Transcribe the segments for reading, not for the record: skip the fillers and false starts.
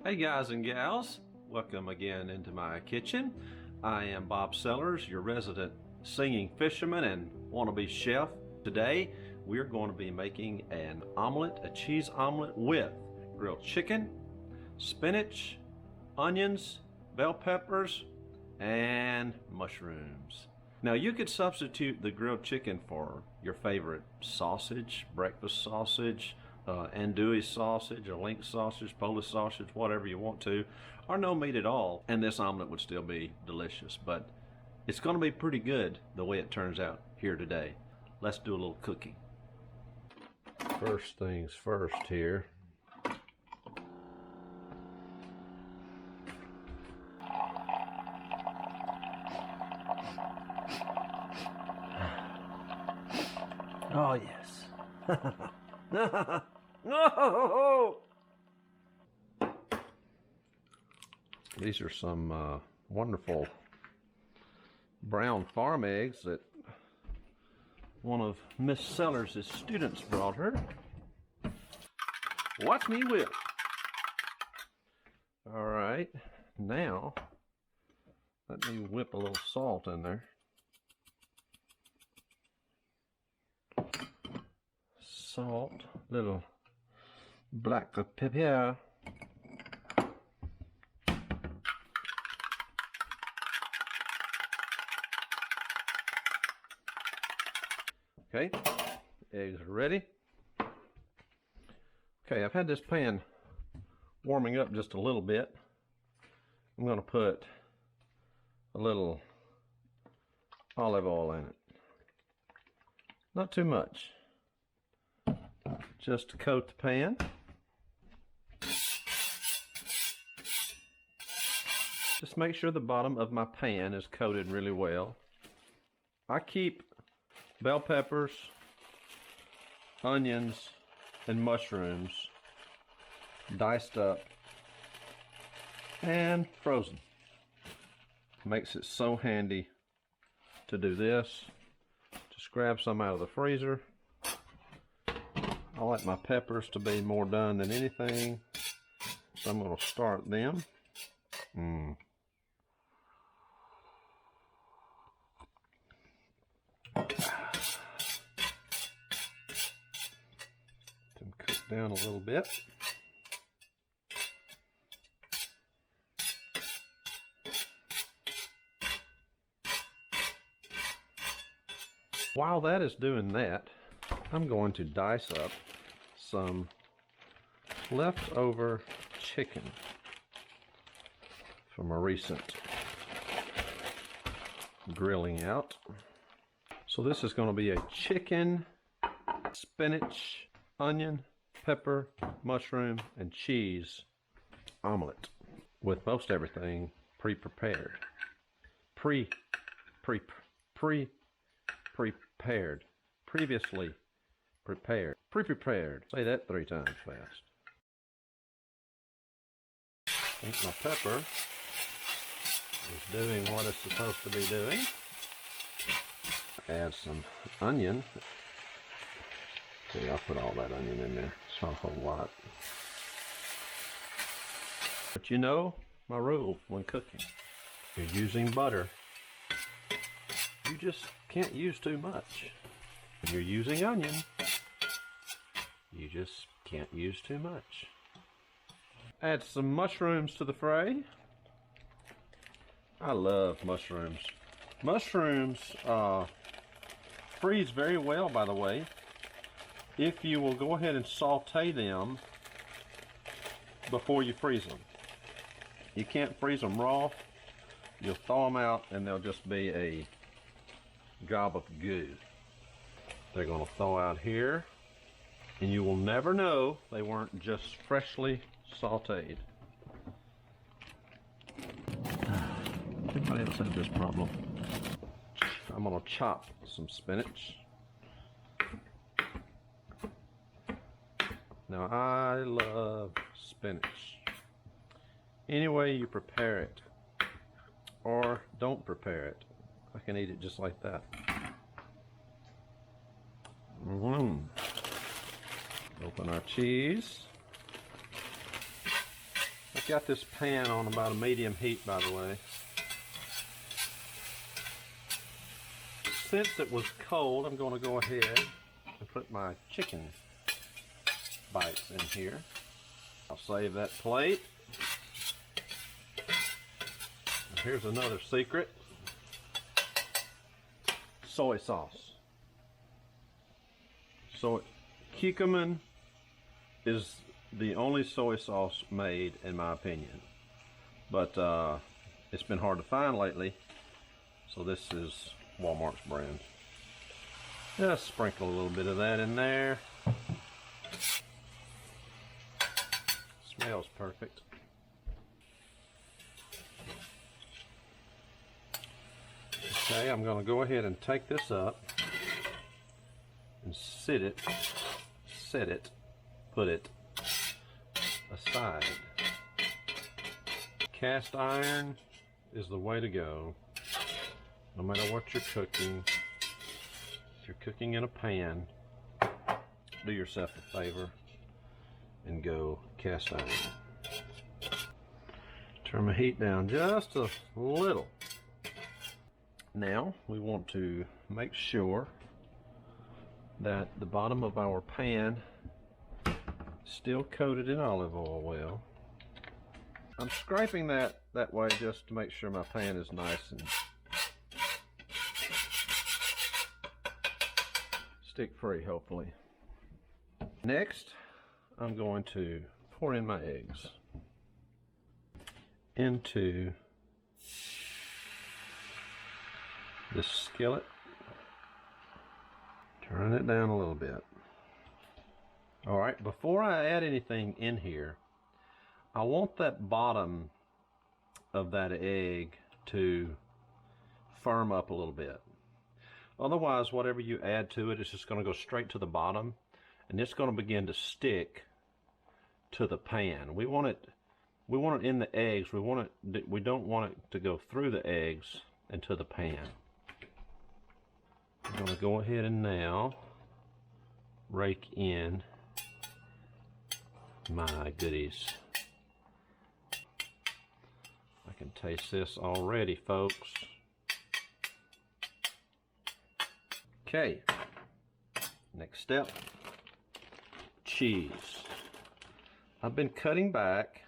Hey guys and gals, welcome again into my kitchen. I am Bob Sellers, your resident singing fisherman and wannabe chef. Today we're going to be making an omelet, a cheese omelet with grilled chicken, spinach, onions, bell peppers, and mushrooms. Now you could substitute the grilled chicken for your favorite sausage, breakfast sausage, andouille sausage or link sausage, Polish sausage, whatever you want to, or no meat at all, and this omelet would still be delicious. But it's going to be pretty good the way it turns out here today. Let's do a little cooking. First things first here. Oh yes. No! These are some wonderful brown farm eggs that one of Miss Sellers' students brought her. Watch me whip. All right, now let me whip a little salt in there. Salt, little black pepper. Okay, eggs are ready. Okay, I've had this pan warming up just a little bit. I'm going to put a little olive oil in it. Not too much. Just to coat the pan. Just make sure the bottom of my pan is coated really well. I keep bell peppers, onions, and mushrooms diced up and frozen. Makes it so handy to do this. Just grab some out of the freezer. I like my peppers to be more done than anything, so I'm going to start them. Them cook down a little bit. While that is doing that, I'm going to dice up some leftover chicken from a recent grilling out. So this is going to be a chicken, spinach, onion, pepper, mushroom, and cheese omelet with most everything pre-prepared. Prepared. Previously prepared. Pre-prepared. Say that 3 times fast. I think my pepper is doing what it's supposed to be doing. Add some onion. See, I'll put all that onion in there. It's not a whole lot. But you know my rule when cooking. If you're using butter, you just can't use too much. When you're using onion, you just can't use too much. Add some mushrooms to the fray. I love mushrooms. Mushrooms freeze very well, by the way, if you will go ahead and saute them before you freeze them. You can't freeze them raw. You'll thaw them out and they'll just be a gob of goo. They're going to thaw out here, and you will never know they weren't just freshly sauteed. Everybody else has this problem. I'm going to chop some spinach. Now I love spinach. Any way you prepare it, or don't prepare it, I can eat it just like that. Open our cheese. I've got this pan on about a medium heat, by the way. Since it was cold, I'm going to go ahead and put my chicken bites in here. I'll save that plate. And here's another secret. Soy sauce. So Kikkoman is the only soy sauce made, in my opinion. But it's been hard to find lately. So this is Walmart's brand. Just sprinkle a little bit of that in there. Smells perfect. Okay, I'm going to go ahead and take this up and set it, put it aside. Cast iron is the way to go, no matter what you're cooking. If you're cooking in a pan, do yourself a favor and go cast iron. Turn my heat down just a little. Now we want to make sure that the bottom of our pan is still coated in olive oil well. I'm scraping that way just to make sure my pan is nice and stick free, hopefully. Next, I'm going to pour in my eggs into this skillet. Turn it down a little bit. Alright, before I add anything in here, I want that bottom of that egg to firm up a little bit. Otherwise, whatever you add to it is just going to go straight to the bottom, and it's going to begin to stick to the pan. We want it in the eggs. We don't want it to go through the eggs into the pan. I'm going to go ahead and now rake in my goodies. I can taste this already, folks. Okay, next step, cheese. I've been cutting back,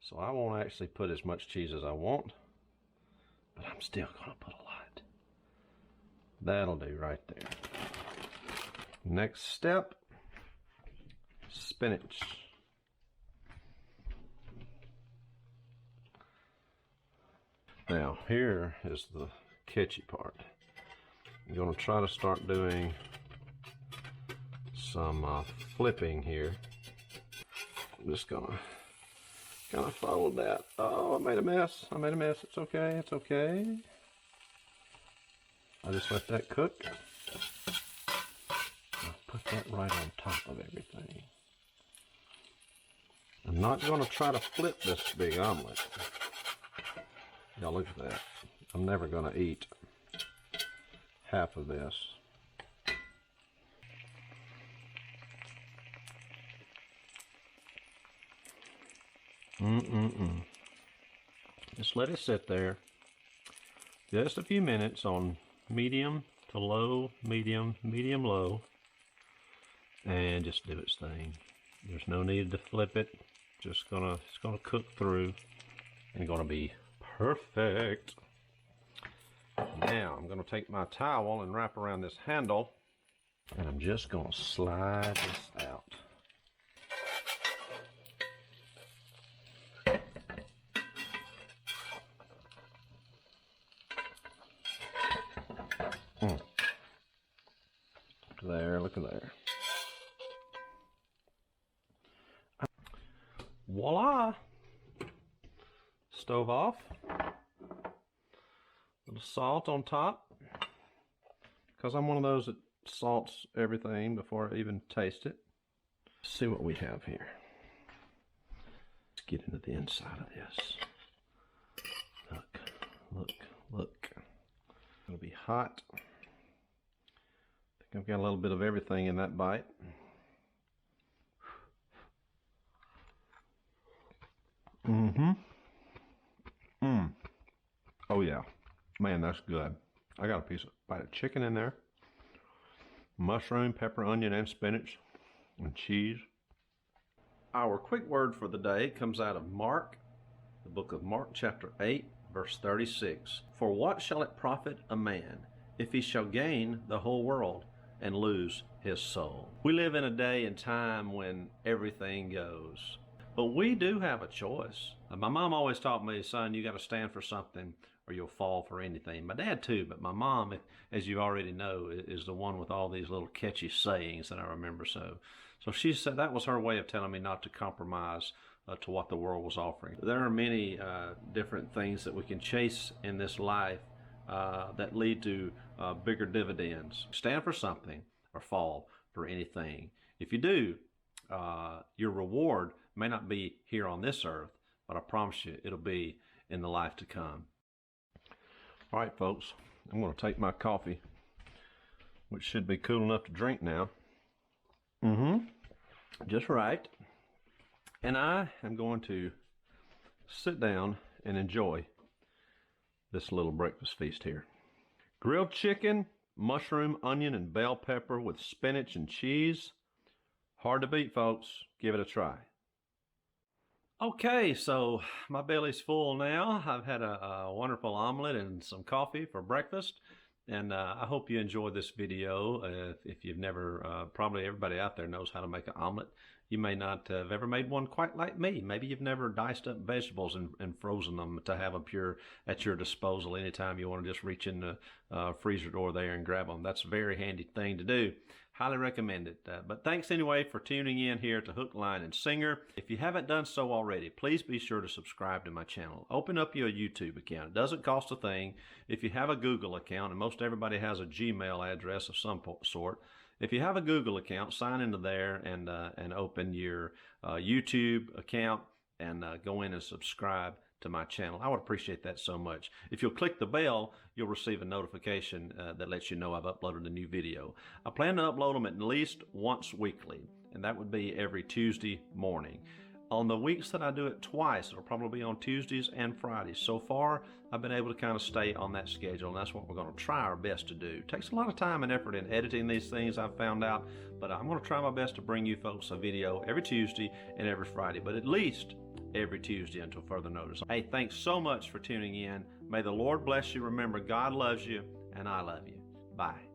so I won't actually put as much cheese as I want, but I'm still going to put a lot. That'll do right there. Next step, spinach. Now, here is the catchy part. I'm going to try to start doing some flipping here. I'm just going to kind of fold that. Oh, I made a mess. It's okay. It's okay. I just let that cook. I'll put that right on top of everything. I'm not going to try to flip this big omelet. Y'all look at that. I'm never going to eat half of this. Just let it sit there. Just a few minutes on medium to low, medium, low. And just do its thing. There's no need to flip it. It's gonna cook through and gonna be perfect. Now I'm going to take my towel and wrap around this handle, and I'm just going to slide this out. Look at there. Voila! Stove off. Little salt on top, because I'm one of those that salts everything before I even taste it. Let's see what we have here. Let's get into the inside of this. Look. It'll be hot. I think I've got a little bit of everything in that bite. Mm-hmm. Mm. Oh yeah. Man, that's good. I got a bite of chicken in there. Mushroom, pepper, onion, and spinach, and cheese. Our quick word for the day comes out of Mark, the book of Mark, chapter 8, verse 36. For what shall it profit a man if he shall gain the whole world and lose his soul? We live in a day and time when everything goes. But we do have a choice. My mom always taught me, son, you got to stand for something or you'll fall for anything. My dad too, but my mom, as you already know, is the one with all these little catchy sayings that I remember so. So she said that was her way of telling me not to compromise to what the world was offering. There are many different things that we can chase in this life that lead to bigger dividends. Stand for something or fall for anything. If you do, your reward may not be here on this earth, but I promise you it'll be in the life to come. All right, folks, I'm going to take my coffee, which should be cool enough to drink now. Just right. And I am going to sit down and enjoy this little breakfast feast here. Grilled chicken, mushroom, onion, and bell pepper with spinach and cheese. Hard to beat, folks. Give it a try. Okay, so my belly's full now. I've had a wonderful omelet and some coffee for breakfast. And I hope you enjoyed this video. If you've never, probably everybody out there knows how to make an omelet. You may not have ever made one quite like me. Maybe you've never diced up vegetables and frozen them to have them pure at your disposal anytime you want to just reach in the freezer door there and grab them. That's a very handy thing to do. Highly recommend it. But thanks anyway for tuning in here to Hook, Line, and Singer. If you haven't done so already, please be sure to subscribe to my channel. Open up your YouTube account. It doesn't cost a thing. If you have a Google account, and most everybody has a Gmail address of some sort, if you have a Google account, sign into there and open your YouTube account and go in and subscribe to my channel. I would appreciate that so much. If you'll click the bell, you'll receive a notification that lets you know I've uploaded a new video. I plan to upload them at least once weekly, and that would be every Tuesday morning. On the weeks that I do it twice, it'll probably be on Tuesdays and Fridays. So far, I've been able to kind of stay on that schedule, and that's what we're going to try our best to do. It takes a lot of time and effort in editing these things, I've found out, but I'm going to try my best to bring you folks a video every Tuesday and every Friday, but at least every Tuesday until further notice. Hey, thanks so much for tuning in. May the Lord bless you. Remember, God loves you, and I love you. Bye.